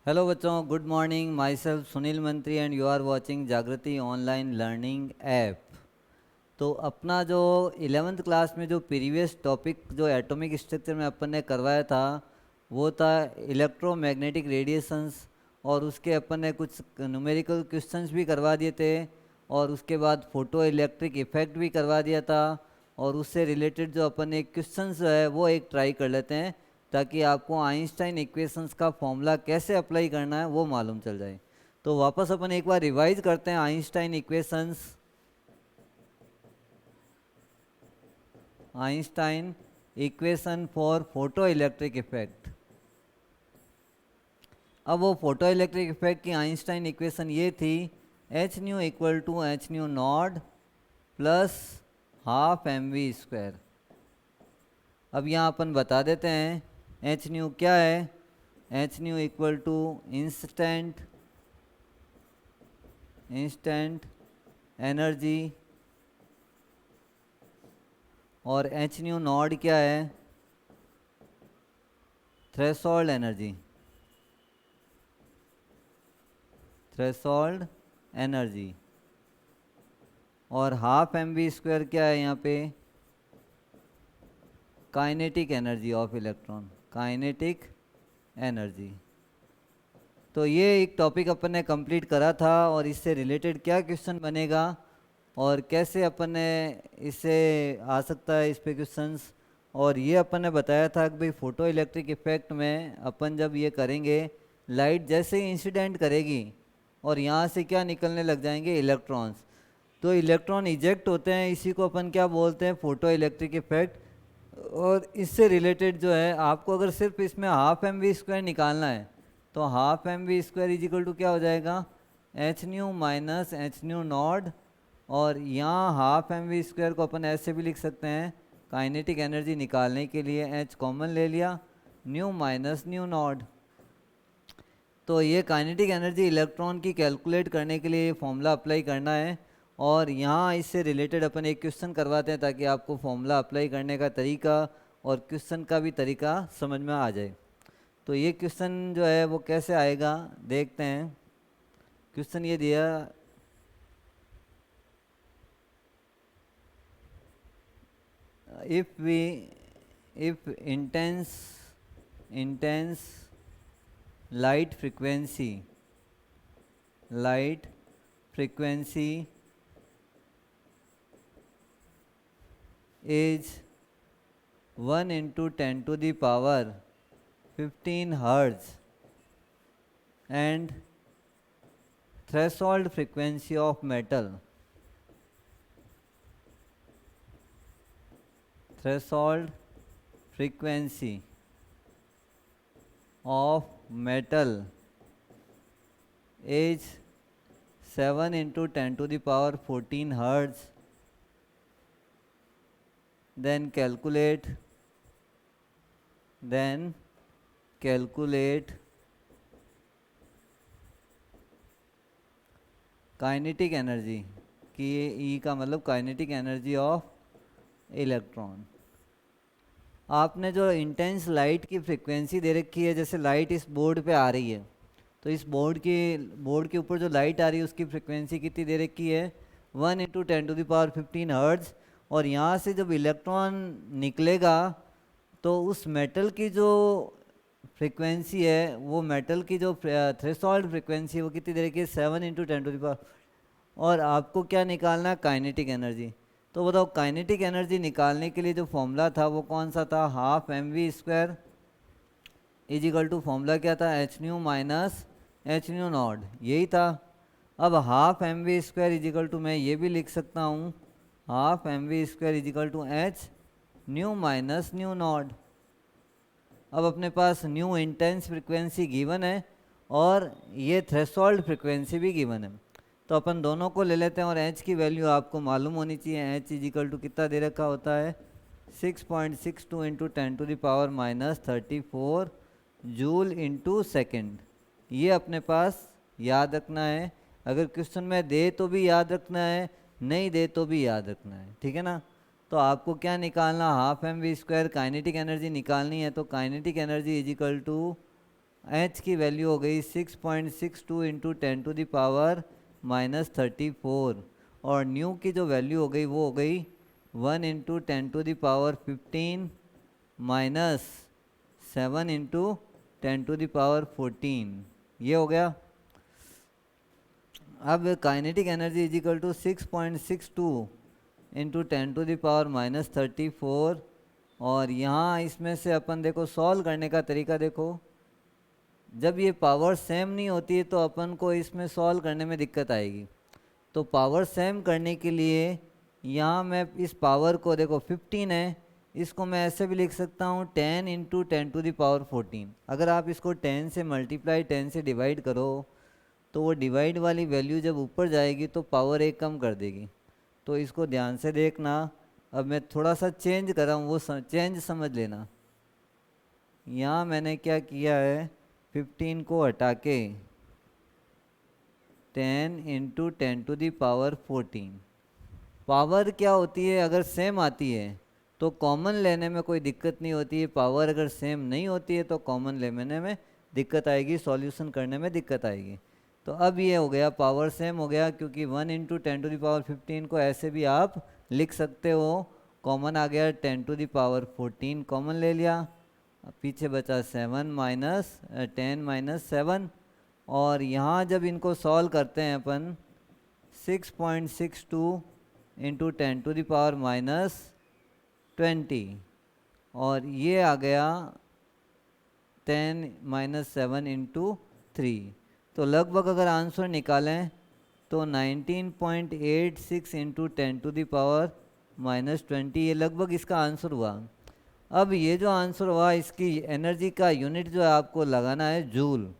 Hello बच्चों, good morning. My self Sunil मंत्री and you are watching जागृति ऑनलाइन लर्निंग ऐप। तो अपना जो 11th क्लास में जो प्रीवियस टॉपिक जो एटॉमिक स्ट्रक्चर में अपन ने करवाया था वो था इलेक्ट्रोमैग्नेटिक रेडिएशंस। और उसके अपन ने कुछ न्यूमेरिकल क्वेश्चंस भी करवा दिए थे और उसके बाद फोटो इलेक्ट्रिक इफेक्ट भी करवा दिया था। और उससे रिलेटेड जो अपन एक क्वेश्चंस है वो एक ट्राई कर लेते हैं ताकि आपको आइंस्टाइन इक्वेशंस का फॉर्मूला कैसे अप्लाई करना है वो मालूम चल जाए। तो वापस अपन एक बार रिवाइज करते हैं Einstein equations. Einstein equation for photo electric effect. अब वो फोटो इलेक्ट्रिक इफेक्ट की आइंस्टाइन इक्वेशन ये थी, h nu equal to h nu naught plus half m v square. अब यहाँ अपन बता देते हैं एच न्यू क्या है। H nu equal to instant energy और एच न्यू नॉट क्या है, थ्रेशोल्ड एनर्जी। थ्रेशोल्ड एनर्जी और हाफ एम वी स्क्वायर क्या है यहाँ पे, kinetic energy of electron, kinetic energy. तो ये एक टॉपिक अपन ने कंप्लीट करा था और इससे रिलेटेड क्या क्वेश्चन बनेगा और कैसे अपन ने इससे आ सकता है इस पे क्वेश्चंस। और ये अपन ने बताया था कि भाई फोटो इलेक्ट्रिक इफेक्ट में अपन जब ये करेंगे, लाइट जैसे ही इंसिडेंट करेगी और यहाँ से क्या निकलने लग जाएंगे, इलेक्ट्रॉन्स। तो इलेक्ट्रॉन इजेक्ट होते हैं, इसी को अपन क्या बोलते हैं, फोटो इलेक्ट्रिक इफेक्ट। और इससे रिलेटेड जो है आपको अगर सिर्फ इसमें हाफ एम वी स्क्वायर निकालना है तो half m v square is equal to क्या हो जाएगा, h nu minus h nu naught. और यहाँ हाफ एम वी स्क्वायर को अपन ऐसे भी लिख सकते हैं, काइनेटिक एनर्जी निकालने के लिए एच कॉमन ले लिया, न्यू माइनस न्यू नॉट। तो ये काइनेटिक एनर्जी इलेक्ट्रॉन की कैलकुलेट करने के लिए ये फॉर्मूला अप्लाई करना है। और यहाँ इससे रिलेटेड अपन एक क्वेश्चन करवाते हैं ताकि आपको फॉर्मूला अप्लाई करने का तरीका और क्वेश्चन का भी तरीका समझ में आ जाए। तो ये क्वेश्चन जो है वो कैसे आएगा देखते हैं। क्वेश्चन ये दिया, if intense light frequency is 1 into 10 to the power 15 hertz and threshold frequency of metal is 7 into 10 to the power 14 hertz, then calculate kinetic energy कि ई का मतलब काइनेटिक एनर्जी ऑफ इलेक्ट्रॉन। आपने जो इंटेंस लाइट की frequency दे रखी है, जैसे light इस बोर्ड पे आ रही है तो इस बोर्ड के ऊपर जो लाइट आ रही है उसकी फ्रीक्वेंसी कितनी दे रखी है, 1 into 10 to the power 15 hertz. और यहाँ से जब इलेक्ट्रॉन निकलेगा तो उस मेटल की जो फ्रीक्वेंसी है, वो मेटल की जो थ्रेशोल्ड फ्रीक्वेंसी वो कितनी दे रखी है, 7 इंटू 10 टू द पावर। और आपको क्या निकालना है, काइनेटिक एनर्जी। तो बताओ काइनेटिक एनर्जी निकालने के लिए जो फॉर्मूला था वो कौन सा था, half m v square is equal to formula क्या था, h nu minus h nu naught, यही था। अब half m v square is equal to मैं ये भी लिख सकता हूँ, half m v square is equal to h nu minus nu naught. अब अपने पास न्यू इंटेंस फ्रिक्वेंसी गिवन है और ये थ्रेशोल्ड फ्रिक्वेंसी भी गिवन है, तो अपन दोनों को ले लेते हैं। और एच की वैल्यू आपको मालूम होनी चाहिए, एच इज इक्वल टू कितना दे रखा होता है, 6.62 into 10 to the power minus 34 joule into second. ये अपने पास याद रखना है, अगर क्वेश्चन में दे तो भी याद रखना है, नहीं दे तो भी याद रखना है, ठीक है ना। तो आपको क्या निकालना, half m v square kinetic energy निकालनी है। तो kinetic energy is equal to h की वैल्यू हो गई 6.62 इंटू 10⁻⁻34 और न्यू की जो वैल्यू हो गई वो हो गई 1 इंटू 10⁻15 माइनस 7 इंटू 10⁻14 ये हो गया। अब kinetic energy is equal to 6.62 into 10⁻⁻34 और यहाँ इसमें से अपन देखो सॉल्व करने का तरीका देखो, जब ये पावर सेम नहीं होती है तो अपन को इसमें सॉल्व करने में दिक्कत आएगी। तो पावर सेम करने के लिए यहाँ मैं इस पावर को देखो 15 है, इसको मैं ऐसे भी लिख सकता हूँ 10 इंटू 10⁻14। अगर आप इसको 10 से मल्टीप्लाई 10 से डिवाइड करो तो वो डिवाइड वाली वैल्यू जब ऊपर जाएगी तो पावर एक कम कर देगी। तो इसको ध्यान से देखना। अब मैं थोड़ा सा चेंज कर रहा हूँ, वो चेंज समझ लेना। यहाँ मैंने क्या किया है, 15 को हटा के 10 इंटू 10⁻14। पावर क्या होती है, अगर सेम आती है तो कॉमन लेने में कोई दिक्कत नहीं होती है, पावर अगर सेम नहीं होती है तो कॉमन लेने में दिक्कत आएगी, सॉल्यूशन करने में दिक्कत आएगी। तो अब ये हो गया पावर सेम हो गया, क्योंकि 1 इंटू 10⁻15 को ऐसे भी आप लिख सकते हो। कॉमन आ गया 10⁻14 कॉमन ले लिया, पीछे बचा 7 माइनस 10 माइनस 7 और यहाँ जब इनको सॉल्व करते हैं अपन 6.62 इंटू 10⁻⁻20 और ये आ गया 10 माइनस 7 इंटू 3। तो लगभग अगर आंसर निकालें तो 19.86 इंटू 10⁻⁻20 ये लगभग इसका आंसर हुआ। अब ये जो आंसर हुआ इसकी एनर्जी का यूनिट जो है आपको लगाना है जूल।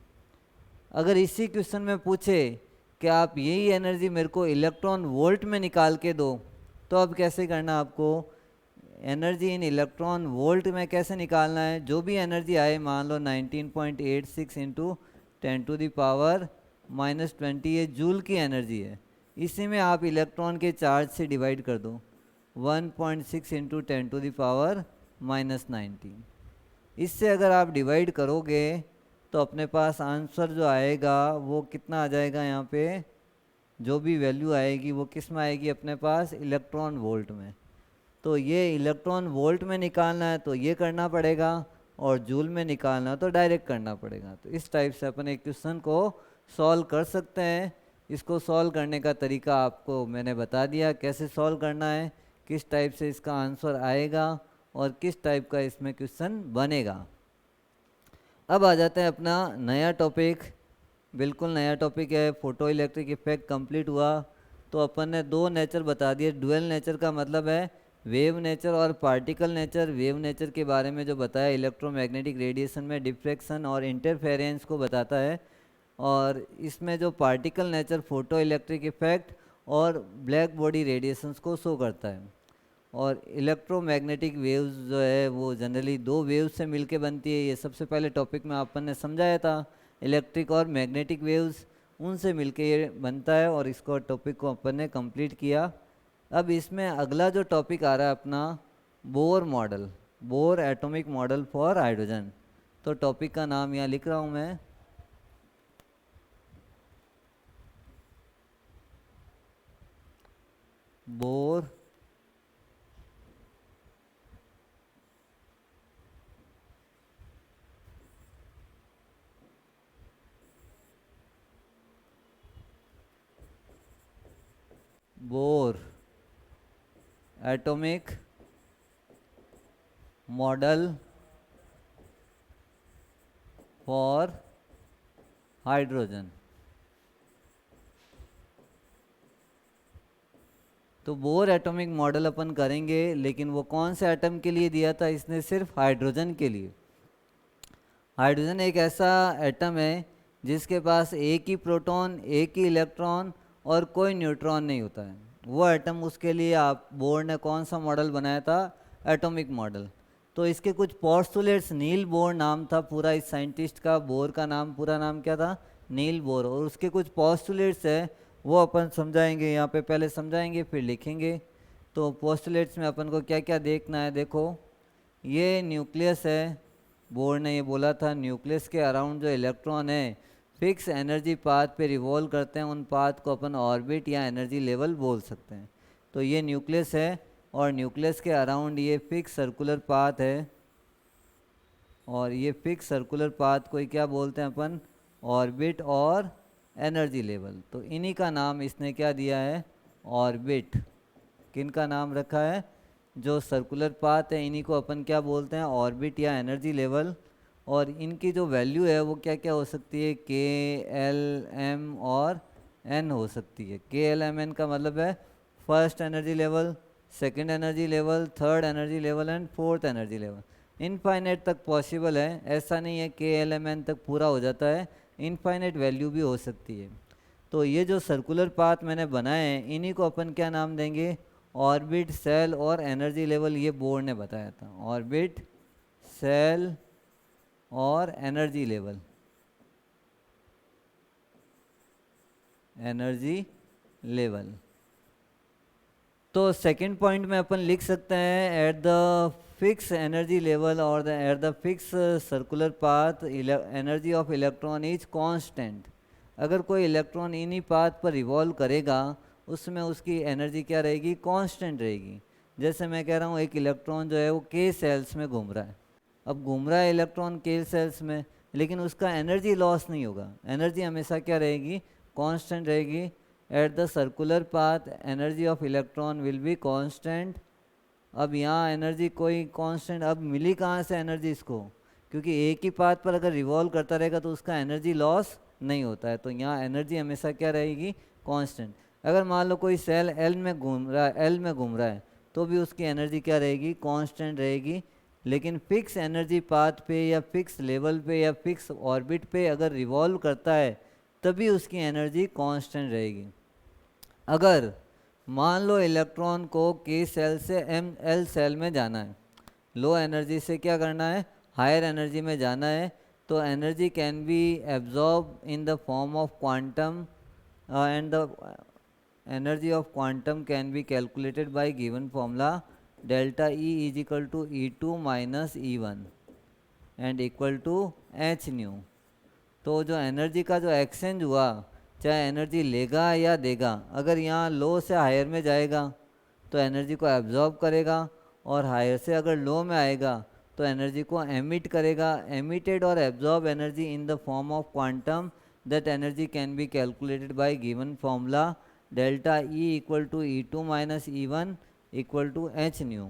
अगर इसी क्वेश्चन में पूछे कि आप यही एनर्जी मेरे को इलेक्ट्रॉन वोल्ट में निकाल के दो, तो अब कैसे करना आपको, एनर्जी इन इलेक्ट्रॉन वोल्ट में कैसे निकालना है। जो भी एनर्जी आए, मान लो 19.86 इंटू 10⁻⁻20 ये जूल की एनर्जी है, इसी में आप इलेक्ट्रॉन के चार्ज से डिवाइड कर दो 1.6 इंटू 10⁻⁻19। इससे अगर आप डिवाइड करोगे तो अपने पास आंसर जो आएगा वो कितना आ जाएगा, यहाँ पे जो भी वैल्यू आएगी वो किस में आएगी अपने पास, इलेक्ट्रॉन वोल्ट में। तो ये इलेक्ट्रॉन वोल्ट में निकालना है तो ये करना पड़ेगा, और जूल में निकालना तो डायरेक्ट करना पड़ेगा। तो इस टाइप से अपन एक क्वेश्चन को सॉल्व कर सकते हैं। इसको सॉल्व करने का तरीका आपको मैंने बता दिया, कैसे सॉल्व करना है, किस टाइप से इसका आंसर आएगा और किस टाइप का इसमें क्वेश्चन बनेगा। अब आ जाते हैं अपना नया टॉपिक, बिल्कुल नया टॉपिक है, फोटो इलेक्ट्रिक इफेक्ट कंप्लीट हुआ। तो अपन ने दो नेचर बता दिए। डुअल नेचर का मतलब है वेव नेचर और पार्टिकल नेचर। वेव नेचर के बारे में जो बताया, इलेक्ट्रोमैग्नेटिक रेडिएशन में डिफ्रैक्शन और इंटरफेरेंस को बताता है, और इसमें जो particle nature photo electric effect और ब्लैक बॉडी रेडिएशंस को शो करता है। और इलेक्ट्रोमैग्नेटिक वेव्स जो है वो जनरली दो वेव्स से मिलके बनती है। ये सबसे पहले टॉपिक में अपन ने समझाया था, इलेक्ट्रिक और मैग्नेटिक वेव्स उनसे मिलके ये बनता है, और इसको टॉपिक को अपन ने कंप्लीट किया। अब इसमें अगला जो टॉपिक आ रहा है अपना, Bohr model, bore atomic model for hydrogen. तो टॉपिक का नाम यहाँ लिख रहा हूँ मैं, bore bore atomic model for hydrogen. तो बोर एटॉमिक मॉडल अपन करेंगे, लेकिन वो कौन से एटम के लिए दिया था इसने, सिर्फ हाइड्रोजन के लिए। हाइड्रोजन एक ऐसा एटम है जिसके पास एक ही प्रोटॉन, एक ही इलेक्ट्रॉन और कोई न्यूट्रॉन नहीं होता है। वो एटम, उसके लिए आप बोर ने कौन सा मॉडल बनाया था, एटॉमिक मॉडल। तो इसके कुछ पोस्टुलेट्स, नील बोर नाम था पूरा इस साइंटिस्ट का, बोर का नाम, पूरा नाम क्या था, नील बोर। और उसके कुछ पोस्टुलेट्स है वो अपन समझाएंगे, यहाँ पे पहले समझाएंगे फिर लिखेंगे। तो पोस्टुलेट्स में अपन को क्या क्या देखना है, देखो ये न्यूक्लियस है, बोर ने ये बोला था न्यूक्लियस के अराउंड जो इलेक्ट्रॉन है फिक्स एनर्जी पाथ पे रिवॉल्व करते हैं, उन पाथ को अपन ऑर्बिट या एनर्जी लेवल बोल सकते हैं। तो ये न्यूक्लियस है और न्यूक्लियस के अराउंड ये फिक्स सर्कुलर पाथ है, और ये फिक्स सर्कुलर पाथ को ही क्या बोलते हैं अपन, ऑर्बिट और एनर्जी लेवल। तो इन्हीं का नाम इसने क्या दिया है, ऑर्बिट। किन का नाम रखा है, जो सर्कुलर पाथ है इन्हीं को अपन क्या बोलते हैं, ऑर्बिट या एनर्जी लेवल। और इनकी जो वैल्यू है वो क्या क्या हो सकती है, के एल एम और एन हो सकती है। के एल एम एन का मतलब है first energy level, second energy level, third energy level and fourth energy level. Infinite तक पॉसिबल है, ऐसा नहीं है के एल एम एन तक पूरा हो जाता है, इनफाइनाइट वैल्यू भी हो सकती है। तो ये जो सर्कुलर पाथ मैंने बनाए हैं इन्हीं को अपन क्या नाम देंगे, ऑर्बिट, सेल और एनर्जी लेवल। ये बोर्ड ने बताया था, ऑर्बिट, सेल और एनर्जी लेवल, एनर्जी लेवल। तो सेकंड पॉइंट में अपन लिख सकते हैं at the fix energy level और the at the fix circular path energy of electron is constant. अगर कोई इलेक्ट्रॉन इन्हीं पाथ पर रिवॉल्व करेगा उसमें उसकी एनर्जी क्या रहेगी, कांस्टेंट रहेगी। जैसे मैं कह रहा हूँ एक इलेक्ट्रॉन जो है वो के सेल्स में घूम रहा है, अब घूम रहा है इलेक्ट्रॉन के सेल्स में, लेकिन उसका एनर्जी लॉस नहीं होगा, एनर्जी हमेशा क्या रहेगी, कांस्टेंट रहेगी। At the circular path energy of electron will be constant. अब यहाँ एनर्जी कोई कांस्टेंट अब मिली कहाँ से एनर्जी इसको, क्योंकि एक ही पाथ पर अगर रिवॉल्व करता रहेगा तो उसका एनर्जी लॉस नहीं होता है, तो यहाँ एनर्जी हमेशा क्या रहेगी, कांस्टेंट। अगर मान लो कोई सेल एल में घूम रहा है, एल में घूम रहा है, तो भी उसकी एनर्जी क्या रहेगी, कांस्टेंट रहेगी। लेकिन फिक्स एनर्जी पाथ पे या फिक्स लेवल पे या फिक्स ऑर्बिट पे अगर रिवॉल्व करता है तभी उसकी एनर्जी कांस्टेंट रहेगी। अगर मान लो इलेक्ट्रॉन को के सेल से एम एल सेल में जाना है, लो एनर्जी से क्या करना है, हायर एनर्जी में जाना है, तो energy can be absorb in the form of quantum and the energy of quantum can be calculated by given formula delta E is equal to E2 minus E1 and equal to h nu. तो जो energy का जो exchange हुआ, चाहे energy लेगा या देगा, अगर यहाँ लो से हायर में जाएगा तो एनर्जी को एब्जॉर्ब करेगा, और हायर से अगर लो में आएगा तो एनर्जी को एमिट करेगा। एमिटेड और absorb energy in the form of quantum, that energy can be calculated by given formula delta E equal to E2 minus E1 equal to h nu.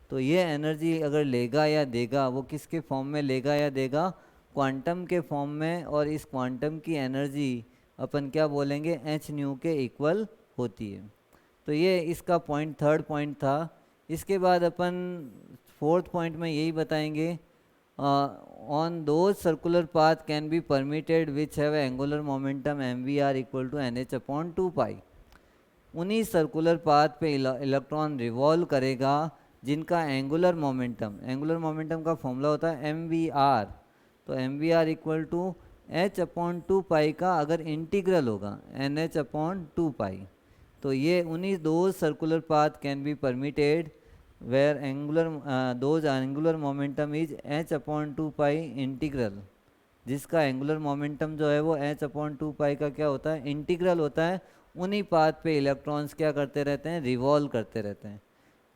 तो ये एनर्जी अगर लेगा या देगा, वो किसके फॉर्म में लेगा या देगा, क्वांटम के फॉर्म में, और इस क्वांटम की एनर्जी अपन क्या बोलेंगे, एच न्यू के इक्वल होती है। तो ये इसका पॉइंट, थर्ड पॉइंट था। इसके बाद अपन फोर्थ पॉइंट में यही बताएंगे, on those circular path can be permitted which have angular momentum mvr equal to nh upon 2 pi. उन्हीं सर्कुलर पाथ पे इलेक्ट्रॉन रिवॉल्व करेगा जिनका एंगुलर मोमेंटम का फॉर्मूला होता है mvr। तो mvr equal to h upon 2 pi का अगर इंटीग्रल होगा nh अपॉन 2 पाई। तो ये उन्हीं दो circular path can be permitted where those angular momentum is h upon 2 pi integral, जिसका एंगुलर मोमेंटम जो है वो h अपॉन 2 पाई का क्या होता है, इंटीग्रल होता है। उन्हीं पाथ पे इलेक्ट्रॉन्स क्या करते रहते हैं, रिवॉल्व करते रहते हैं।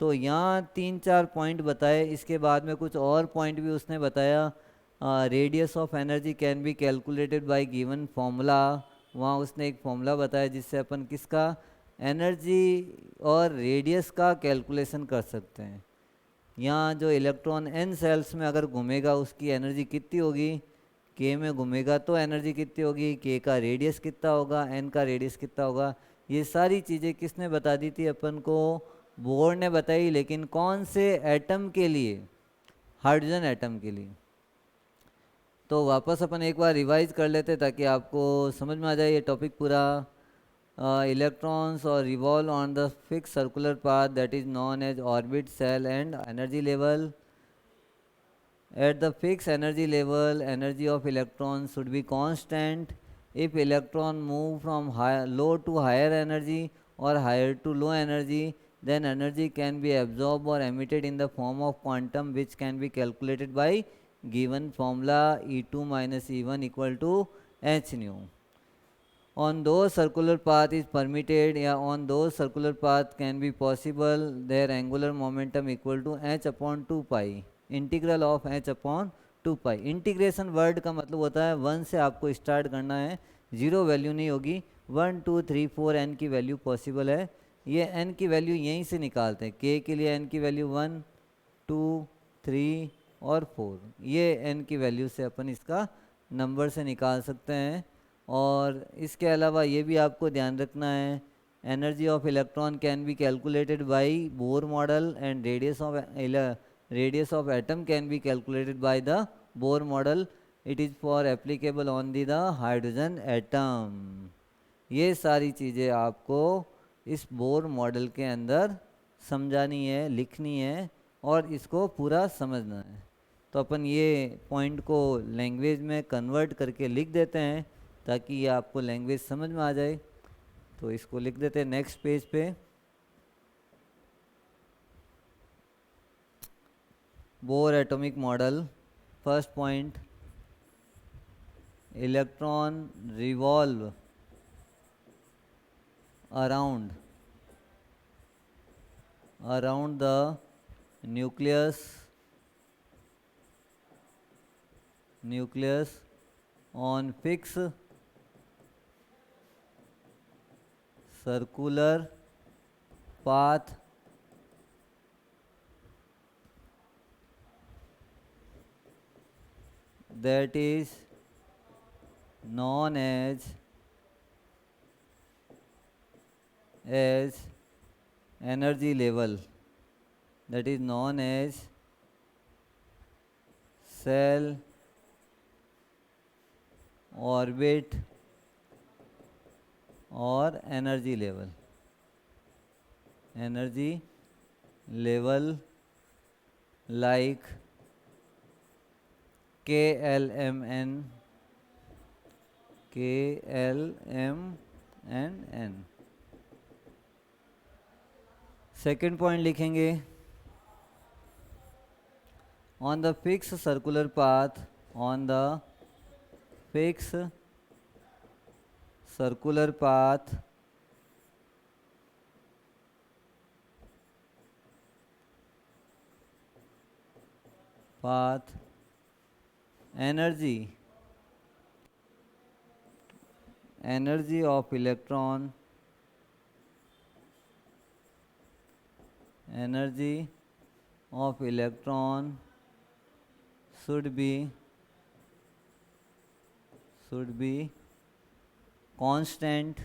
तो यहाँ 3-4 पॉइंट बताए, इसके बाद में कुछ और पॉइंट भी उसने बताया। Radius of energy can be calculated by given formula, वहाँ उसने एक फॉर्मूला बताया जिससे अपन किसका, एनर्जी और रेडियस का कैलकुलेशन कर सकते हैं। यहाँ जो इलेक्ट्रॉन n सेल्स में अगर घूमेगा उसकी एनर्जी कितनी होगी, k में घूमेगा तो एनर्जी कितनी होगी, k का रेडियस कितना होगा, n का रेडियस कितना होगा। ये सारी चीज़ें किसने बता दी थी अपन को, बोर ने बताई। लेकिन कौन से एटम के लिए, हाइड्रोजन एटम के लिए। तो वापस अपन एक बार रिवाइज कर लेते ताकि आपको समझ में आ जाए ये टॉपिक पूरा। Electrons or revolve on the fixed circular path that is known as orbit, cell and energy level. At the fixed energy level, energy of electrons should be constant. If electron move from low to higher energy or higher to low energy, then energy can be absorbed or emitted in the form of quantum, which can be calculated by given formula E2 minus E1 equal to h nu. On those circular path is permitted, या on those circular path can be possible, their angular momentum equal to h upon 2 pi, integral of h upon 2 pi. Integration word का मतलब होता है 1 से आपको start करना है, 0 value नहीं होगी, 1 2 3 4 n की वैल्यू पॉसिबल है. ये n की वैल्यू यहीं से निकालते हैं. k के लिए n की वैल्यू 1 2 3 और 4, ये n की वैल्यू से अपन इसका नंबर से निकाल सकते हैं. और इसके अलावा ये भी आपको ध्यान रखना है, energy of electron can be calculated bye Bohr model and radius of atom can be calculated by the Bohr model. It is for applicable on the hydrogen atom. ये सारी चीज़ें आपको इस बोर मॉडल के अंदर समझानी है, लिखनी है और इसको पूरा समझना है. तो अपन ये पॉइंट को लैंग्वेज में कन्वर्ट करके लिख देते हैं ताकि ये आपको लैंग्वेज समझ में आ जाए. तो इसको लिख देते हैं नेक्स्ट पेज पे. Bore atomic model. First point, electron revolve around the nucleus on fixed circular path that is known as energy level, that is known as cell orbit और energy level like KLMN. Second point लिखेंगे, on the fixed circular path, on the fixed circular path energy of electron should be constant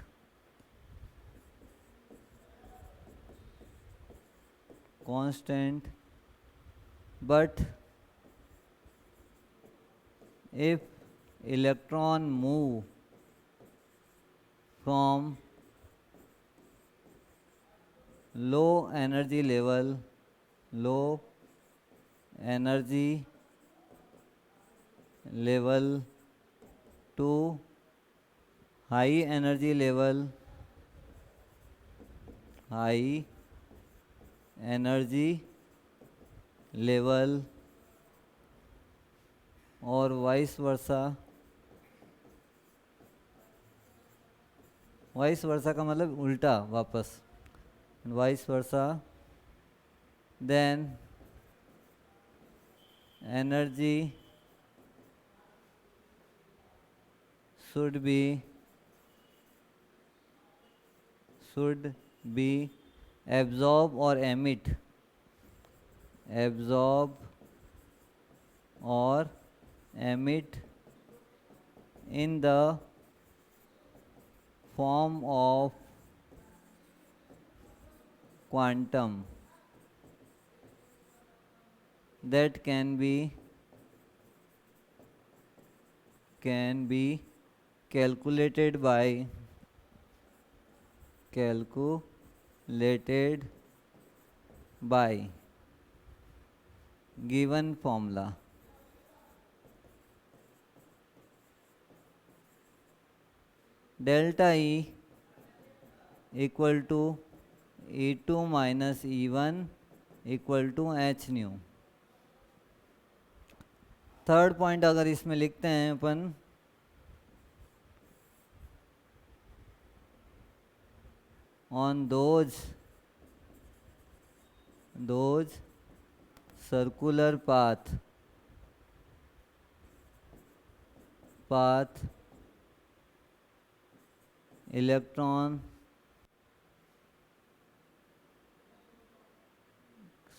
but if electron move from low energy level to high energy level और vice versa का मतलब उल्टा वापस, vice versa, then energy should be absorb or emit in the form of quantum that can be calculated by given formula. Delta E equal to E2 minus E1 equal to h nu. Third point अगर इसमें लिखते हैं अपन, on those circular path electron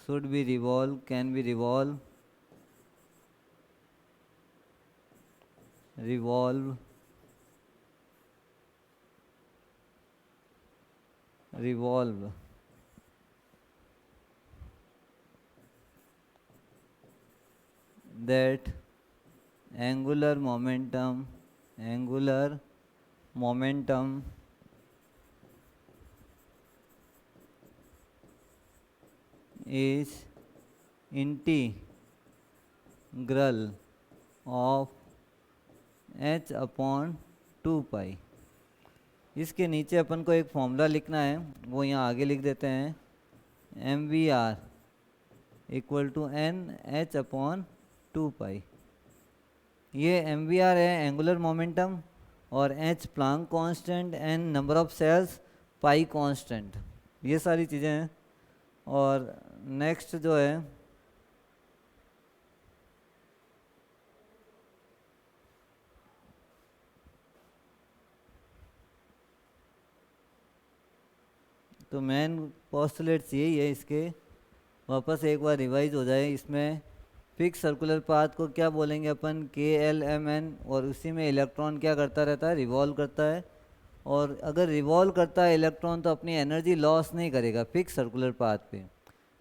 should be can be revolve that angular momentum is integral of h upon 2 पाई। इसके नीचे अपन को एक formula लिखना है, वो यहाँ आगे लिख देते हैं, mvr equal to n h upon 2 pi. ये mvr है एंगुलर मोमेंटम, और h Planck constant, n number of shells, pi constant, ये सारी चीज़ें हैं। और नेक्स्ट जो है तो मेन पोस्टुलेट्स यही है इसके, वापस एक बार रिवाइज हो जाए। इसमें फिक्स सर्कुलर पाथ को क्या बोलेंगे अपन, KLMN, और उसी में इलेक्ट्रॉन क्या करता रहता है, रिवॉल्व करता है। और अगर रिवॉल्व करता है इलेक्ट्रॉन तो अपनी एनर्जी लॉस नहीं करेगा फिक्स सर्कुलर पाथ पे,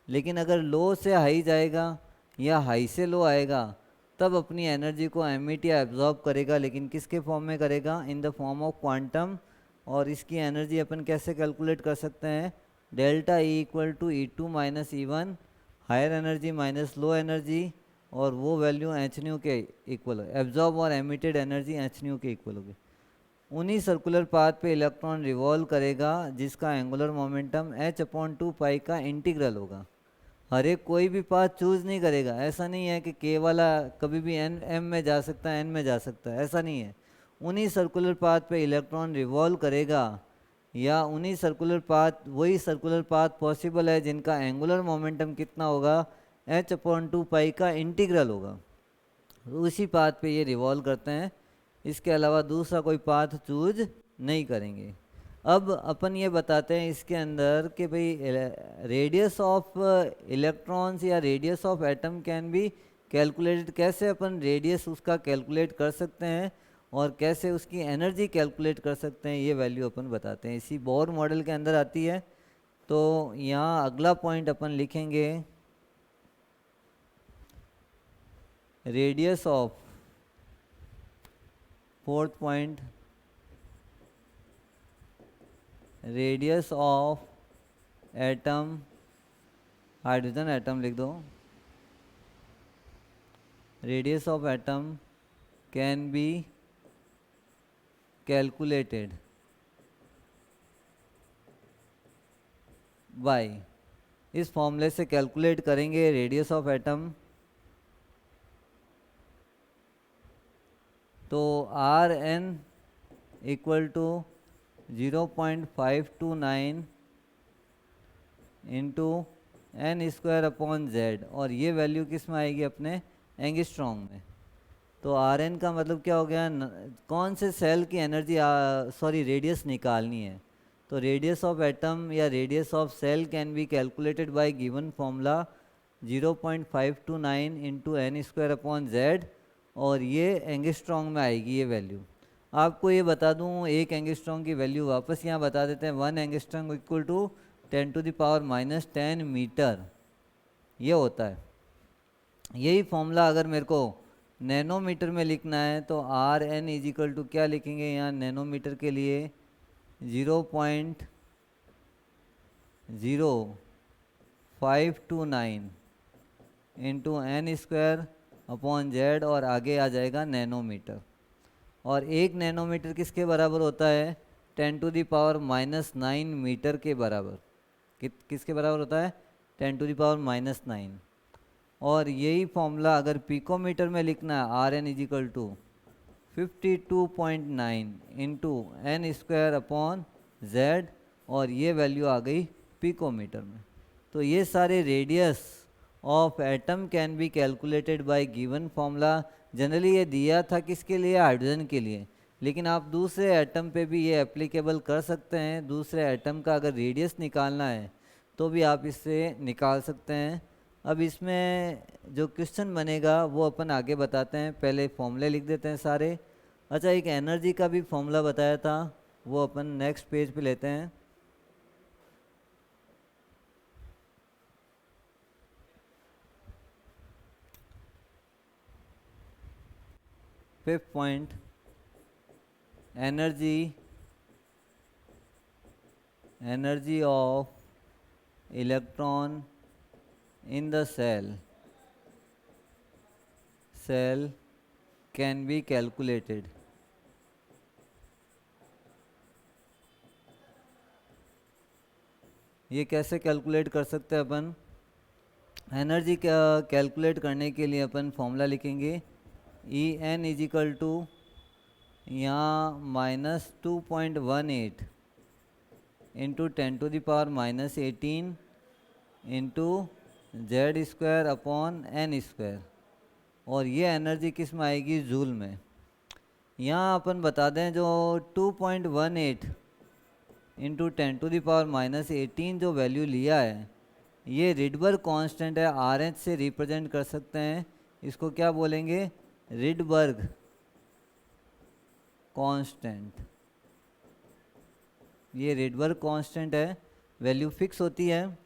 लेकिन अगर लो से हाई जाएगा या हाई से लो आएगा तब अपनी एनर्जी को एमिट या एब्जॉर्ब करेगा, लेकिन किसके फॉर्म में करेगा, in the form of quantum. और इसकी एनर्जी अपन कैसे कैलकुलेट कर सकते हैं, delta E equal to E2 minus E1, higher energy minus low energy, और वो वैल्यू एच न्यू के इक्वल है, एब्जॉर्ब और एमिटेड एनर्जी एच न्यू के इक्वल होगी। उन्हीं सर्कुलर पाथ पे इलेक्ट्रॉन रिवॉल्व करेगा जिसका angular momentum h upon 2 pi का इंटीग्रल होगा। हर एक कोई भी पाथ चूज नहीं करेगा, ऐसा नहीं है कि k वाला कभी भी n m में जा सकता है, n में जा सकता है, ऐसा नहीं है। उन्हीं सर्कुलर पाथ पे इलेक्ट्रॉन रिवॉल्व करेगा, या उन्हीं सर्कुलर पाथ, वही सर्कुलर पाथ पॉसिबल है जिनका एंगुलर मोमेंटम कितना होगा, h अपॉन 2 पाई का इंटीग्रल होगा, उसी पाथ पे ये रिवॉल्व करते हैं। इसके अलावा दूसरा कोई पाथ चूज नहीं करेंगे। अब अपन ये बताते हैं इसके अंदर कि भाई रेडियस ऑफ इलेक्ट्रॉन्स या radius of atom can be calculated, कैसे अपन रेडियस उसका कैलकुलेट कर सकते हैं और कैसे उसकी एनर्जी कैलकुलेट कर सकते हैं, ये वैल्यू अपन बताते हैं, इसी बोर मॉडल के अंदर आती है। तो यहाँ अगला पॉइंट अपन लिखेंगे, radius of, fourth point, radius of atom, hydrogen atom लिख दो, radius of atom can be calculated by, इस फॉर्मूले से कैलकुलेट करेंगे रेडियस ऑफ एटम। तो r n equal to 0.529 into n square upon z, और ये वैल्यू किस में आएगी, अपने एंगस्ट्रॉन्ग में। तो आर एन का मतलब क्या हो गया, कौन से सेल की एनर्जी, रेडियस निकालनी है। तो रेडियस ऑफ एटम या radius of shell can be calculated by given formula 0.529 into n square upon z, और ये एंगस्ट्रॉन्ग में आएगी ये वैल्यू। आपको ये बता दूं, एक एंगस्ट्रॉन्ग की वैल्यू वापस यहाँ बता देते हैं, 1 एंगस्ट्रॉन्ग इक्वल टू 10⁻⁻10 मीटर, ये होता है। यही फॉर्मूला अगर मेरे को नैनोमीटर में लिखना है तो r n is equal to क्या लिखेंगे यहाँ नैनोमीटर के लिए, 0.0529 into n square upon z, और आगे आ जाएगा नैनोमीटर। और एक नैनोमीटर किसके बराबर होता है, 10⁻⁻9 मीटर के बराबर। किसके बराबर होता है, 10⁻�9। और यही फॉर्मूला अगर पिकोमीटर में लिखना है, r n is equal to 52.9 into n square upon z, और ये वैल्यू आ गई पिकोमीटर में। तो ये सारे radius of atom can be calculated by given formula. Generally ये दिया था किसके लिए, हाइड्रोजन के लिए, लेकिन आप दूसरे एटम पे भी ये एप्लीकेबल कर सकते हैं। दूसरे एटम का अगर रेडियस निकालना है तो भी आप इससे निकाल सकते हैं। अब इसमें जो क्वेश्चन बनेगा वो अपन आगे बताते हैं, पहले फॉर्मूले लिख देते हैं सारे। अच्छा, एक एनर्जी का भी फॉर्मूला बताया था, वो अपन नेक्स्ट पेज पे लेते हैं। Fifth point, energy of electron in the cell can be calculated। ये कैसे कैलकुलेट कर सकते हैं अपन? एनर्जी कैलकुलेट करने के लिए अपन फॉर्मूला लिखेंगे, ई एन इजिकल टू यहाँ -2.18 into 10⁻⁻18 into z square upon n square, और ये एनर्जी किस में आएगी, जूल में। यहाँ अपन बता दें जो 2.18 इंटू 10⁻⁻18 जो वैल्यू लिया है, ये रिडबर्ग कांस्टेंट है, आर एच से रिप्रेजेंट कर सकते हैं। इसको क्या बोलेंगे, रिडबर्ग कांस्टेंट। ये रिडबर्ग कांस्टेंट है, वैल्यू फिक्स होती है।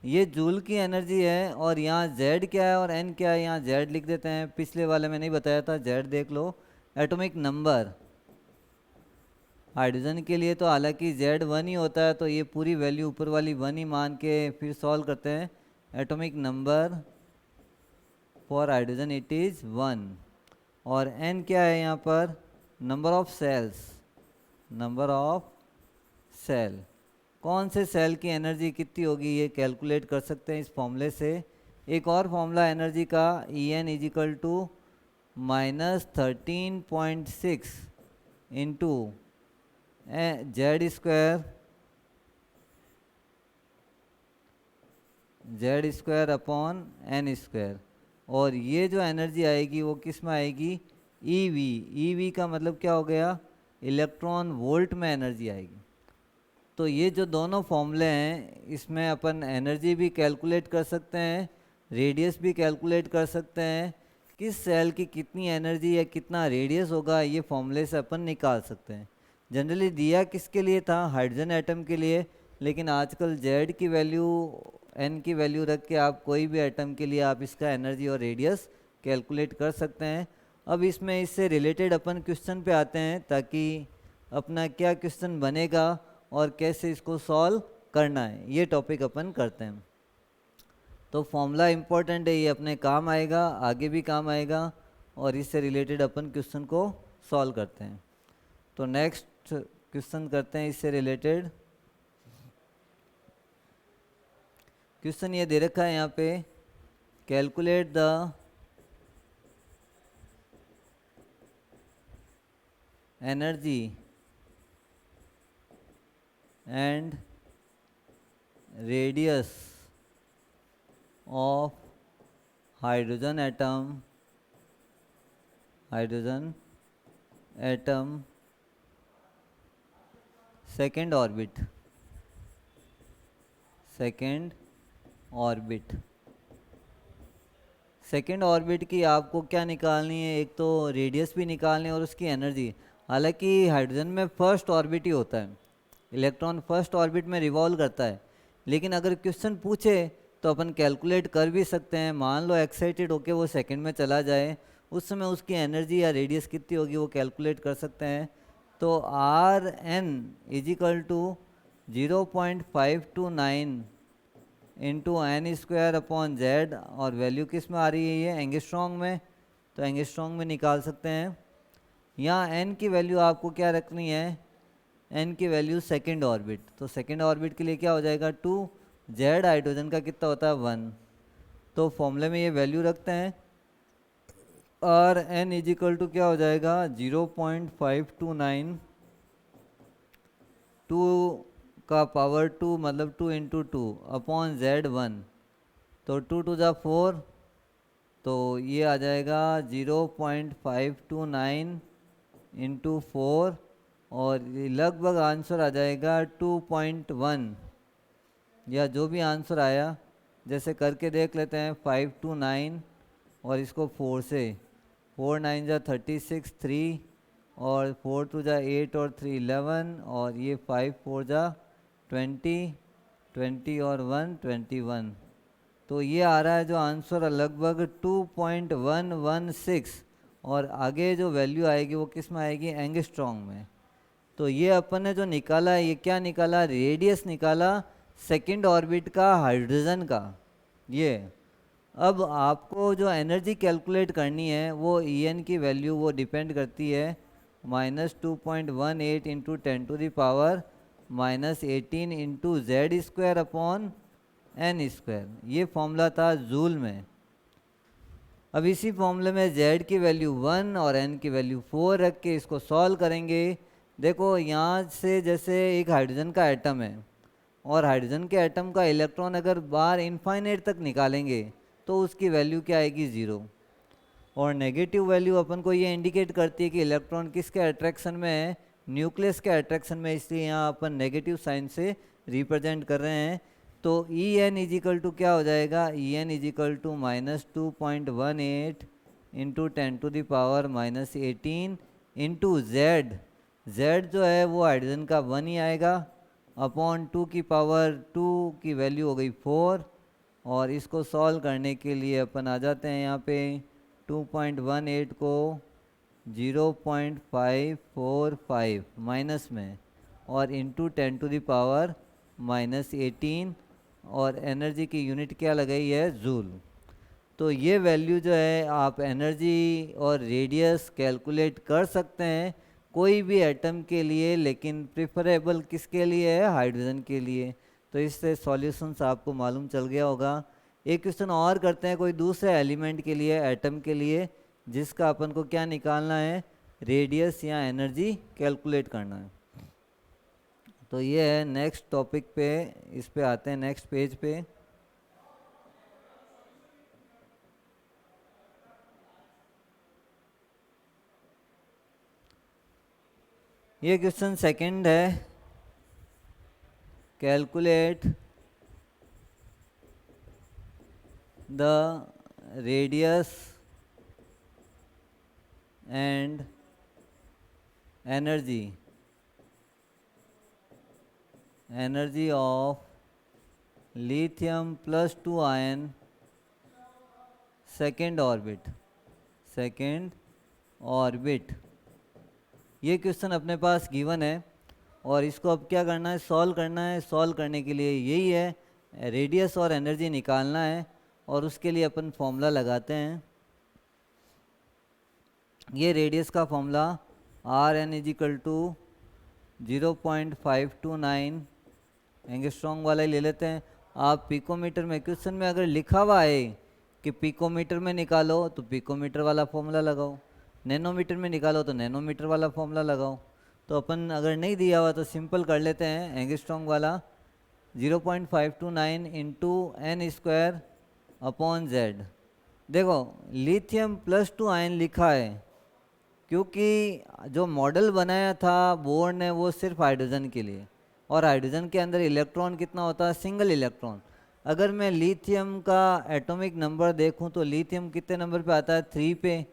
ये जूल की एनर्जी है, और यहाँ जेड क्या है और एन क्या है, यहाँ जेड लिख देते हैं। पिछले वाले में नहीं बताया था, जेड देख लो। एटॉमिक नंबर हाइड्रोजन के लिए तो हालांकि जेड 1 ही होता है, तो ये पूरी वैल्यू ऊपर वाली 1 ही मान के फिर सॉल्व करते हैं। Atomic number for hydrogen it is 1, और एन क्या है यहाँ पर, number of shells, number of shell. कौन से सेल की एनर्जी कितनी होगी ये कैलकुलेट कर सकते हैं इस फॉर्मूले से। एक और फॉर्मूला एनर्जी का, E N is equal to -13.6 into z square upon n square, और ये जो एनर्जी आएगी वो किस में आएगी, ईवी। ईवी का मतलब क्या हो गया, इलेक्ट्रॉन वोल्ट में एनर्जी आएगी। तो ये जो दोनों फॉर्मूले हैं, इसमें अपन एनर्जी भी कैलकुलेट कर सकते हैं, रेडियस भी कैलकुलेट कर सकते हैं। किस सेल की कितनी एनर्जी या कितना रेडियस होगा, ये फॉर्मूले से अपन निकाल सकते हैं। जनरली दिया किसके लिए था, हाइड्रोजन एटम के लिए, लेकिन आजकल जेड की वैल्यू, एन की वैल्यू रख के आप कोई भी एटम के लिए आप इसका एनर्जी और रेडियस कैलकुलेट कर सकते हैं। अब इसमें इससे रिलेटेड अपन क्वेश्चन पे आते हैं, ताकि अपना क्या क्वेश्चन बनेगा और कैसे इसको सॉल्व करना है, ये टॉपिक अपन करते हैं। तो फॉर्मूला इम्पोर्टेंट है, ये अपने काम आएगा, आगे भी काम आएगा, और इससे रिलेटेड अपन क्वेश्चन को सॉल्व करते हैं। तो नेक्स्ट क्वेश्चन करते हैं इससे रिलेटेड। क्वेश्चन ये दे रखा है यहाँ पे, calculate the energy and radius of hydrogen atom second orbit. Second orbit की आपको क्या निकालनी है, एक तो रेडियस भी निकालनी है और उसकी एनर्जी। हालांकि हाइड्रोजन में फर्स्ट ऑर्बिट ही होता है, इलेक्ट्रॉन फर्स्ट ऑर्बिट में रिवॉल्व करता है, लेकिन अगर क्वेश्चन पूछे तो अपन कैलकुलेट कर भी सकते हैं। मान लो एक्साइटेड होके वो सेकंड में चला जाए, उस समय उसकी एनर्जी या रेडियस कितनी होगी वो कैलकुलेट कर सकते हैं। तो r n is equal to 0.529 into n square upon z, और वैल्यू किस में आ रही है, ये एंगस्ट्रॉन्ग में, तो एंगस्ट्रॉन्ग में निकाल सकते हैं। यहाँ एन की वैल्यू आपको क्या रखनी है, एन की वैल्यू सेकेंड ऑर्बिट, तो सेकेंड ऑर्बिट के लिए क्या हो जाएगा 2, जेड हाइड्रोजन का कितना होता है 1, तो फॉर्मूले में ये वैल्यू रखते हैं, r n is equal to क्या हो जाएगा 0.529 2 का पावर 2 मतलब 2 इंटू 2 अपॉन Z1। तो 2 टू ज़ा 4, तो ये आ जाएगा 0.529 इंटू 4 और ये लगभग आंसर आ जाएगा 2.1 या जो भी आंसर आया। जैसे करके देख लेते हैं 529 और इसको 4 से, 4 9 जा 36 3 और 4 2 जा 8 और 3 11 और ये 5 4 जा 20 20 और 1 21। तो ये आ रहा है जो आंसर लगभग 2.116 और आगे जो वैल्यू आएगी वो किस में आएगी एंगस्ट्रॉन्ग में। तो ये अपन ने जो निकाला है ये क्या निकाला, रेडियस निकाला सेकंड ऑर्बिट का हाइड्रोजन का। ये अब आपको जो एनर्जी कैलकुलेट करनी है वो En की वैल्यू वो डिपेंड करती है -2.18 into 10 to the power -18 into z square upon n square. ये फॉर्मूला था जूल में। अब इसी फॉर्मूले में z की वैल्यू 1 और n की वैल्यू 4 रख के इसको सॉल्व करेंगे। देखो यहाँ से जैसे एक हाइड्रोजन का एटम है और हाइड्रोजन के एटम का इलेक्ट्रॉन अगर बाहर इनफाइनाइट तक निकालेंगे तो उसकी वैल्यू क्या आएगी 0। और नेगेटिव वैल्यू अपन को ये इंडिकेट करती है कि इलेक्ट्रॉन किसके अट्रैक्शन में है, न्यूक्लियस के अट्रैक्शन में, इसलिए यहाँ अपन नेगेटिव साइन से रिप्रेजेंट कर रहे हैं। तो ई एन इजिकल टू क्या हो जाएगा, E N is equal to -2.18 into 10 to the power -18 into Z. Z जो है वो हाइड्रोजन का 1 ही आएगा अपॉन 2 की पावर 2 की वैल्यू हो गई 4। और इसको सॉल्व करने के लिए अपन आ जाते हैं यहाँ पे 2.18 को 0.545 माइनस में और इंटू 10 टू द पावर -18 और एनर्जी की यूनिट क्या लगाई है जूल। तो ये वैल्यू जो है आप एनर्जी और रेडियस कैलकुलेट कर सकते हैं कोई भी एटम के लिए, लेकिन प्रेफरेबल किसके लिए है, हाइड्रोजन के लिए। तो इससे सॉल्यूशंस आपको मालूम चल गया होगा। एक क्वेश्चन और करते हैं कोई दूसरे एलिमेंट के लिए, एटम के लिए, जिसका अपन को क्या निकालना है, रेडियस या एनर्जी कैलकुलेट करना है। तो ये है नेक्स्ट टॉपिक पे, इस पे आते हैं नेक्स्ट पेज पे। ये क्वेश्चन सेकंड है, calculate the radius and energy of lithium +2 ion second orbit. ये क्वेश्चन अपने पास गिवन है और इसको अब क्या करना है, सॉल्व करना है। सॉल्व करने के लिए यही है, रेडियस और एनर्जी निकालना है और उसके लिए अपन फॉर्मूला लगाते हैं। ये रेडियस का formula r n is equal to 0.529 angstrom वाला ही ले लेते हैं। आप पिकोमीटर में, क्वेश्चन में अगर लिखा हुआ है कि पिकोमीटर में निकालो तो पिकोमीटर वाला फॉर्मूला लगाओ, नैनोमीटर में निकालो तो नैनोमीटर वाला फॉर्मूला लगाओ। तो अपन अगर नहीं दिया हुआ तो सिंपल कर लेते हैं, एंगस्ट्रॉन्ग वाला 0.529 into n square upon z. देखो लिथियम +2 आयन लिखा है क्योंकि जो मॉडल बनाया था बोर ने वो सिर्फ हाइड्रोजन के लिए, और हाइड्रोजन के अंदर इलेक्ट्रॉन कितना होता है, सिंगल इलेक्ट्रॉन। अगर मैं लिथियम का एटॉमिक नंबर देखूं तो लिथियम कितने नंबर पे आता है, 3 पे।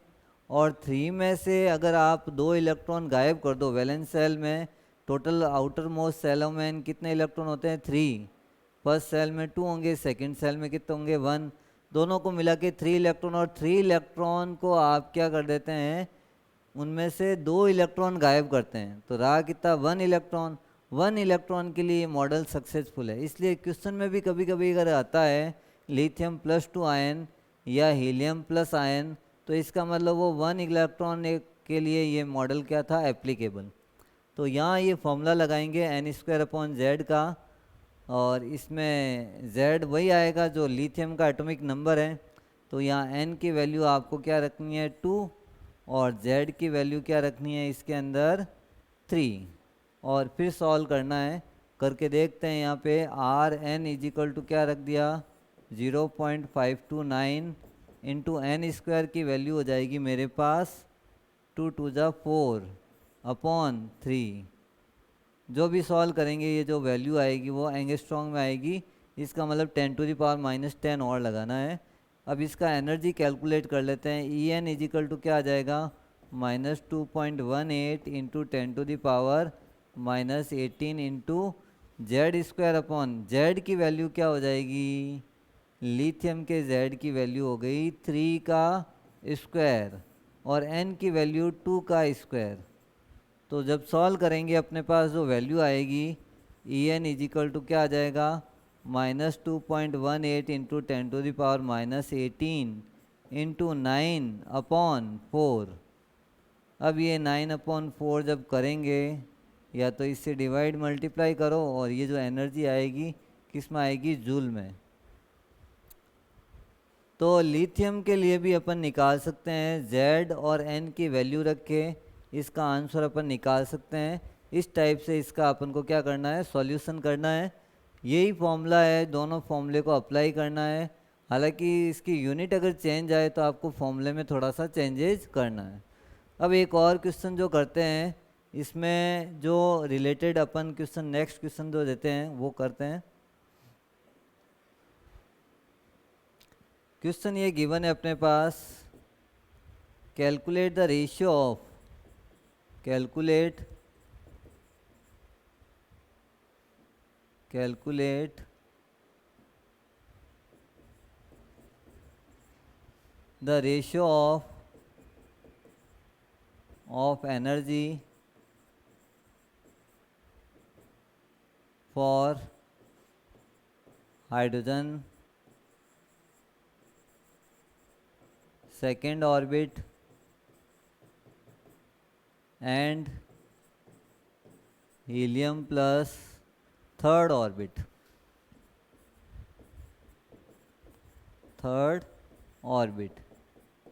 और 3 में से अगर आप 2 इलेक्ट्रॉन गायब कर दो वैलेंस सेल में, टोटल आउटर मोस्ट सेलों में कितने इलेक्ट्रॉन होते हैं, 3। फर्स्ट सेल में 2 होंगे, सेकंड सेल में कितने होंगे, 1। दोनों को मिला के 3 इलेक्ट्रॉन, और 3 इलेक्ट्रॉन को आप क्या कर देते हैं, उनमें से 2 इलेक्ट्रॉन गायब करते हैं। तो रहा कितना, 1 इलेक्ट्रॉन। 1 इलेक्ट्रॉन के लिए मॉडल सक्सेसफुल है। इसलिए क्वेश्चन में भी कभी कभी अगर आता है लिथियम +2 आयन या हीलियम प्लस आयन, तो इसका मतलब वो 1 इलेक्ट्रॉन के लिए ये मॉडल क्या था, एप्लीकेबल। तो यहाँ ये फॉर्मूला लगाएंगे n² अपॉन जेड का, और इसमें Z वही आएगा जो लिथियम का एटॉमिक नंबर है, तो यहाँ N की वैल्यू आपको क्या रखनी है 2 और Z की वैल्यू क्या रखनी है इसके अंदर 3 और फिर सॉल्व करना है। करके देखते हैं यहाँ पे Rn इजिकल टू क्या रख दिया 0.529 इंटू एन स्क्वायर की वैल्यू हो जाएगी मेरे पास 2 टू ज़ा 4 अपॉन 3। जो भी सॉल्व करेंगे ये जो वैल्यू आएगी वो एंगस्ट्रॉन्ग में आएगी, इसका मतलब 10⁻⁻10 और लगाना है। अब इसका एनर्जी कैलकुलेट कर लेते हैं। ई एन इजिकल टू क्या आ जाएगा -2.18 into 10⁻−18 into z square upon Z की वैल्यू क्या हो जाएगी, लिथियम के जेड की वैल्यू हो गई 3 का स्क्वायर और एन की वैल्यू 2 का स्क्वायर। तो जब सॉल्व करेंगे अपने पास जो वैल्यू आएगी ई एन इजिकल टू क्या आ जाएगा -2.18 इंटू 10⁻−18 इंटू 9 अपॉन 4। अब ये 9 अपॉन 4 जब करेंगे या तो इससे डिवाइड मल्टीप्लाई करो और ये जो एनर्जी आएगी किस में आएगी, जूल में। तो लिथियम के लिए भी अपन निकाल सकते हैं, Z और N की वैल्यू रख के इसका आंसर अपन निकाल सकते हैं। इस टाइप से इसका अपन को क्या करना है, सॉल्यूशन करना है। यही फॉर्मूला है, दोनों फॉर्मूले को अप्लाई करना है। हालांकि इसकी यूनिट अगर चेंज आए तो आपको फॉर्मूले में थोड़ा सा चेंजेस करना है। अब एक और क्वेश्चन जो करते हैं, इसमें जो रिलेटेड अपन क्वेश्चन नेक्स्ट क्वेश्चन जो देते हैं वो करते हैं। क्वेश्चन ये गिवन है अपने पास, calculate the ratio of calculate the ratio of energy for hydrogen second orbit and helium plus third orbit.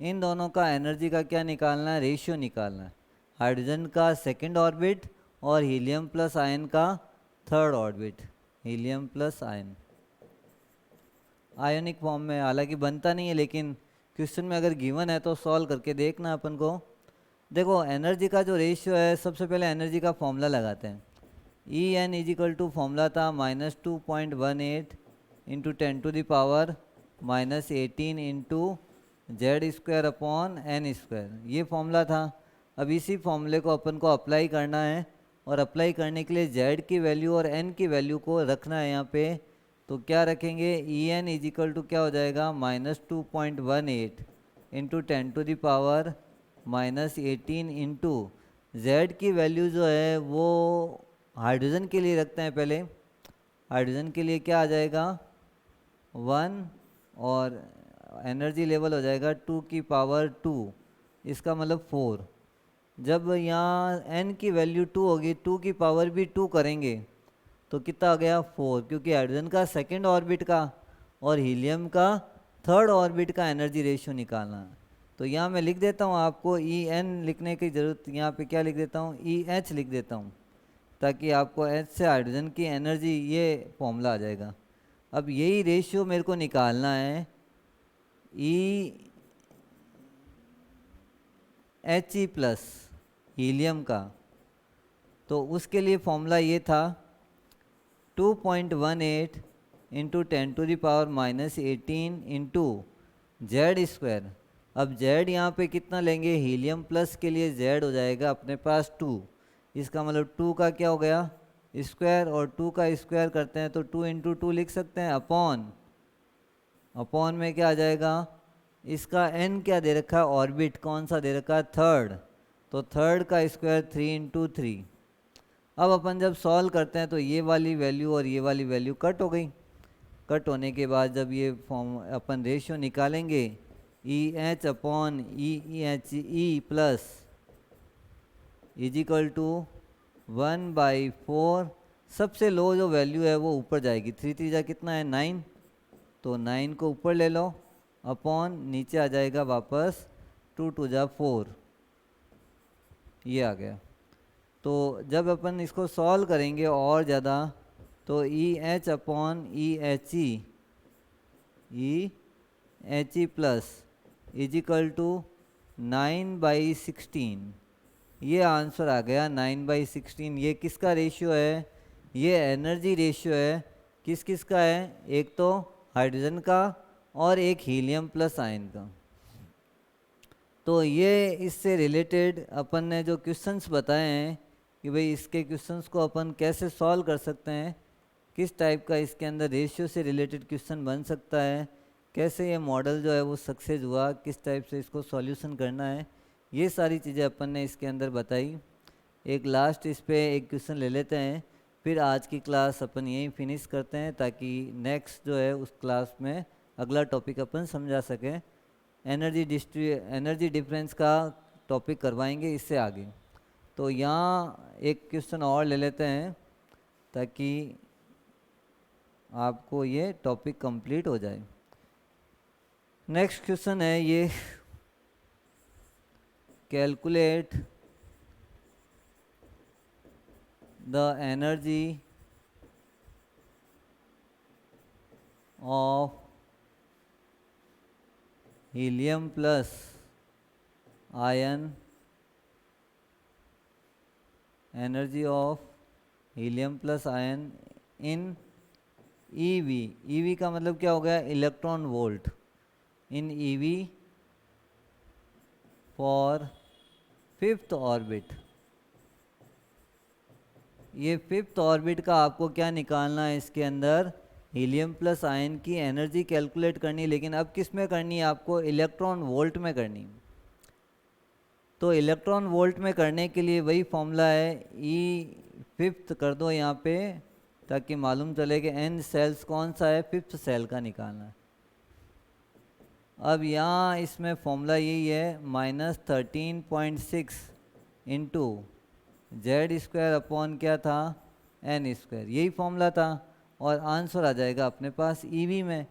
इन दोनों का एनर्जी का क्या निकालना है, रेशियो निकालना है। हाइड्रोजन का सेकंड ऑर्बिट और हीलियम प्लस आयन का third orbit, helium plus ion ionic form में। हालांकि बनता नहीं है लेकिन क्वेश्चन में अगर गिवन है तो सॉल्व करके देखना अपन को। देखो एनर्जी का जो रेशियो है, सबसे पहले एनर्जी का फॉर्मूला लगाते हैं। E N is equal to formula था -2.18 into 10⁻−18 into z square upon n square, ये फॉर्मूला था। अब इसी फॉर्मूले को अपन को अप्लाई करना है और अप्लाई करने के लिए जेड की वैल्यू और एन की वैल्यू को रखना है यहाँ पे। तो क्या रखेंगे, ई एन इजिकल टू क्या हो जाएगा -2.18 इंटू 10⁻−18 इंटू जेड की वैल्यू जो है वो हाइड्रोजन के लिए रखते हैं पहले। हाइड्रोजन के लिए क्या आ जाएगा 1 और एनर्जी लेवल हो जाएगा 2 की पावर 2, इसका मतलब 4। जब यहाँ n की वैल्यू 2 होगी, 2 की पावर भी 2 करेंगे तो कितना आ गया 4, क्योंकि हाइड्रोजन का सेकंड ऑर्बिट का और हीलियम का थर्ड ऑर्बिट का एनर्जी रेशियो निकालना है। तो यहाँ मैं लिख देता हूँ, आपको ई एन लिखने की ज़रूरत, यहाँ पे क्या लिख देता हूँ ई एच लिख देता हूँ, ताकि आपको एच से हाइड्रोजन की एनर्जी ये फॉर्मूला आ जाएगा। अब यही रेशियो मेरे को निकालना है ई एच ई प्लस हीलियम का। तो उसके लिए फॉर्मूला ये था 2.18 इंटू 10⁻−18 इंटू जेड स्क्वायर। अब जेड यहाँ पे कितना लेंगे, हीलियम प्लस के लिए जेड हो जाएगा अपने पास 2, इसका मतलब 2 का क्या हो गया स्क्वायर, और 2 का स्क्वायर करते हैं तो 2 इंटू 2 लिख सकते हैं अपॉन में क्या आ जाएगा, इसका n क्या दे रखा है, ऑर्बिट कौन सा दे रखा है थर्ड, तो थर्ड का स्क्वायर 3 इंटू 3। अब अपन जब सॉल्व करते हैं तो ये वाली वैल्यू और ये वाली वैल्यू कट हो गई। कट होने के बाद जब ये फॉर्म अपन रेशियो निकालेंगे E H upon E H E plus is equal to 1/4 सबसे लो जो वैल्यू है वो ऊपर जाएगी। 3 3 जा कितना है 9, तो 9 को ऊपर ले लो अपॉन नीचे आ जाएगा वापस 2 2 जा 4, ये आ गया। तो जब अपन इसको सॉल्व करेंगे और ज़्यादा तो E H upon E H E plus is equal to 9/16, ये आंसर आ गया 9/16। ये किसका रेशियो है? ये एनर्जी रेशियो है। किस किस का है? एक तो हाइड्रोजन का और एक हीलियम प्लस आयन का। तो ये इससे रिलेटेड अपन ने जो क्वेश्चंस बताए हैं कि भाई इसके क्वेश्चंस को अपन कैसे सॉल्व कर सकते हैं, किस टाइप का इसके अंदर रेशियो से रिलेटेड क्वेश्चन बन सकता है, कैसे ये मॉडल जो है वो सक्सेस हुआ, किस टाइप से इसको सॉल्यूशन करना है, ये सारी चीज़ें अपन ने इसके अंदर बताई। एक लास्ट इस पे एक क्वेश्चन ले लेते हैं, फिर आज की क्लास अपन यहीं फिनिश करते हैं ताकि नेक्स्ट जो है उस क्लास में अगला टॉपिक अपन समझा सकें। एनर्जी डिफरेंस का टॉपिक करवाएंगे इससे आगे। तो यहाँ एक क्वेश्चन और ले लेते हैं ताकि आपको ये टॉपिक कंप्लीट हो जाए। नेक्स्ट क्वेश्चन है ये, calculate the energy of helium plus ion, energy of helium plus ion in EV. EV का मतलब क्या हो गया? Electron volt. In EV for 5th orbit. ये 5th ऑर्बिट का आपको क्या निकालना है? इसके अंदर हीलियम प्लस आयन की एनर्जी कैलकुलेट करनी, लेकिन अब किस में करनी है आपको? इलेक्ट्रॉन वोल्ट में करनी। तो इलेक्ट्रॉन वोल्ट में करने के लिए वही फॉर्मूला है, E5th कर दो यहाँ पे ताकि मालूम चले कि n सेल्स कौन सा है, 5th सेल का निकालना है। अब यहाँ इसमें फॉर्मूला यही है, -13.6 इंटू Z² अपॉन क्या था? n², यही फॉर्मूला था। और आंसर आ जाएगा अपने पास ईवी में।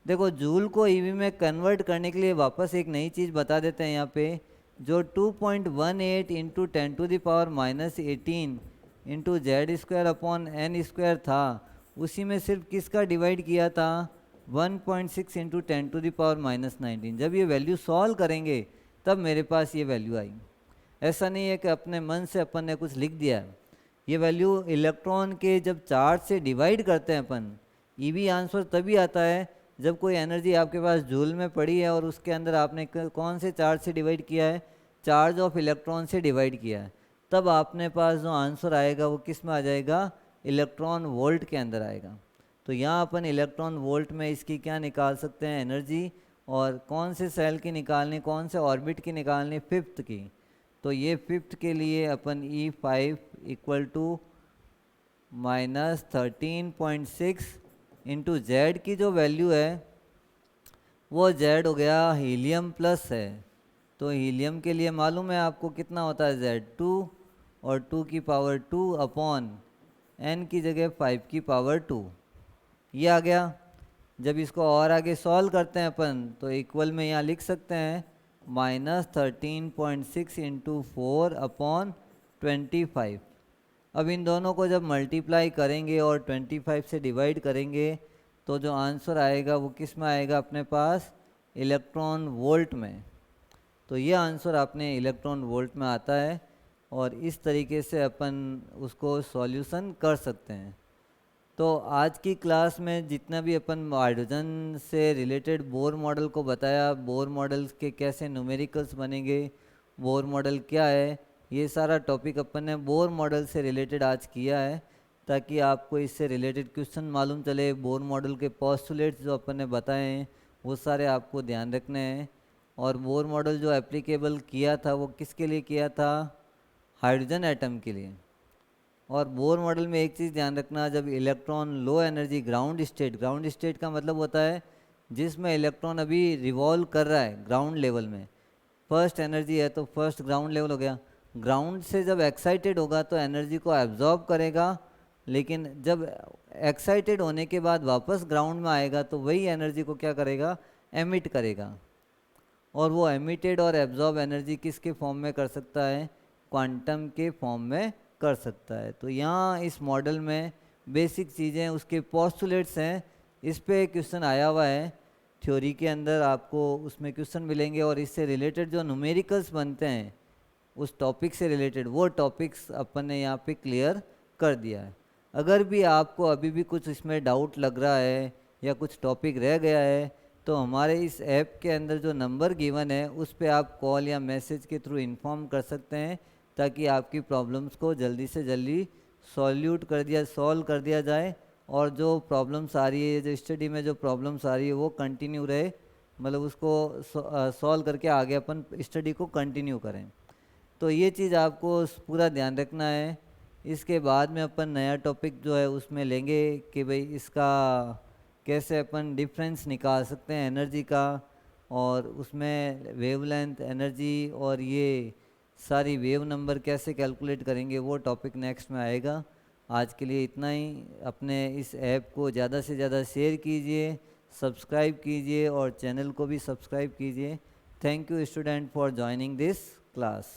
देखो जूल को ईवी में कन्वर्ट करने के लिए वापस एक नई चीज़ बता देते हैं यहाँ पे, जो 2.18 into 10⁻⁻18 into Z² upon n² था, उसी में सिर्फ किसका डिवाइड किया था? 1.6 इंटू 10⁻⁻19। जब ये वैल्यू सॉल्व करेंगे तब मेरे पास ये वैल्यू आई। ऐसा नहीं है कि अपने मन से अपन ने कुछ लिख दिया है। ये वैल्यू इलेक्ट्रॉन के जब चार्ज से डिवाइड करते हैं अपन, ईवी आंसर तभी आता है जब कोई एनर्जी आपके पास जूल में पड़ी है और उसके अंदर आपने कौन से चार्ज से डिवाइड किया है? चार्ज ऑफ इलेक्ट्रॉन से डिवाइड किया है। तब आपने पास जो आंसर आएगा वो किस में आ जाएगा? इलेक्ट्रॉन वोल्ट के अंदर आएगा। तो यहाँ अपन इलेक्ट्रॉन वोल्ट में इसकी क्या निकाल सकते हैं? एनर्जी। और कौन से सेल की निकालनी, कौन से ऑर्बिट की निकालनी? 5th की। तो ये 5th के लिए अपन E5 equal to -13.6 into z की जो वैल्यू है वो जेड हो गया हीलियम प्लस है। तो हीलियम के लिए मालूम है आपको कितना होता है? Z2, और 2 की पावर 2 अपॉन n की जगह 5 की पावर 2, ये आ गया। जब इसको और आगे सॉल्व करते हैं अपन तो इक्वल में यहाँ लिख सकते हैं -13.6 इंटू 4 अपॉन 25। अब इन दोनों को जब मल्टीप्लाई करेंगे और 25 से डिवाइड करेंगे तो जो आंसर आएगा वो किस में आएगा अपने पास? इलेक्ट्रॉन वोल्ट में। तो ये आंसर अपने इलेक्ट्रॉन वोल्ट में आता है और इस तरीके से अपन उसको सॉल्यूशन कर सकते हैं। तो आज की क्लास में जितना भी अपन हाइड्रोजन से रिलेटेड बोर मॉडल को बताया, बोर मॉडल के कैसे न्यूमेरिकल्स बनेंगे, बोर मॉडल क्या है, ये सारा टॉपिक अपन ने बोर मॉडल से रिलेटेड आज किया है ताकि आपको इससे रिलेटेड क्वेश्चन मालूम चले। बोर मॉडल के पोस्टुलेट्स जो अपन ने बताए हैं वो सारे आपको ध्यान रखने हैं। और बोर मॉडल जो एप्लीकेबल किया था वो किसके लिए किया था? हाइड्रोजन एटम के लिए। और बोर मॉडल में एक चीज़ ध्यान रखना, जब electron low energy ground state का मतलब होता है जिसमें इलेक्ट्रॉन अभी रिवॉल्व कर रहा है ग्राउंड लेवल में। फर्स्ट एनर्जी है तो फर्स्ट ग्राउंड लेवल हो गया। ग्राउंड से जब एक्साइटेड होगा तो एनर्जी को एब्जॉर्ब करेगा लेकिन जब एक्साइटेड होने के बाद वापस ग्राउंड में आएगा तो वही एनर्जी को क्या करेगा, एमिट करेगा। और वो एमिटेड और एब्जॉर्ब एनर्जी किसके फॉर्म में कर सकता है, क्वांटम के फॉर्म में कर सकता है। तो यहाँ इस मॉडल में बेसिक चीज़ें उसके पोस्टुलेट्स हैं, इस पे क्वेश्चन आया हुआ है थ्योरी के अंदर, आपको उसमें क्वेश्चन मिलेंगे और इससे रिलेटेड जो न्यूमेरिकल्स बनते हैं उस टॉपिक से रिलेटेड वो टॉपिक्स अपन ने यहाँ पे क्लियर कर दिया है। अगर भी आपको अभी भी कुछ इसमें डाउट लग रहा है या कुछ टॉपिक रह गया है तो हमारे इस ऐप के अंदर जो नंबर गिवन है उस पर आप कॉल या मैसेज के थ्रू इन्फॉर्म कर सकते हैं, ताकि आपकी प्रॉब्लम्स को जल्दी से जल्दी सॉल्व कर दिया जाए। और जो प्रॉब्लम्स आ रही है, जो स्टडी में जो प्रॉब्लम्स आ रही है वो कंटिन्यू रहे, मतलब उसको सॉल्व करके आगे अपन स्टडी को कंटिन्यू करें। तो ये चीज़ आपको पूरा ध्यान रखना है। इसके बाद में अपन नया टॉपिक जो है उसमें लेंगे कि भाई इसका कैसे अपन डिफरेंस निकाल सकते हैं एनर्जी का, और उसमें वेवलेंथ, एनर्जी और ये सारी वेव नंबर कैसे कैलकुलेट करेंगे, वो टॉपिक नेक्स्ट में आएगा। आज के लिए इतना ही। अपने इस ऐप को ज़्यादा से ज़्यादा शेयर कीजिए, सब्सक्राइब कीजिए और चैनल को भी सब्सक्राइब कीजिए। Thank you student for joining this class.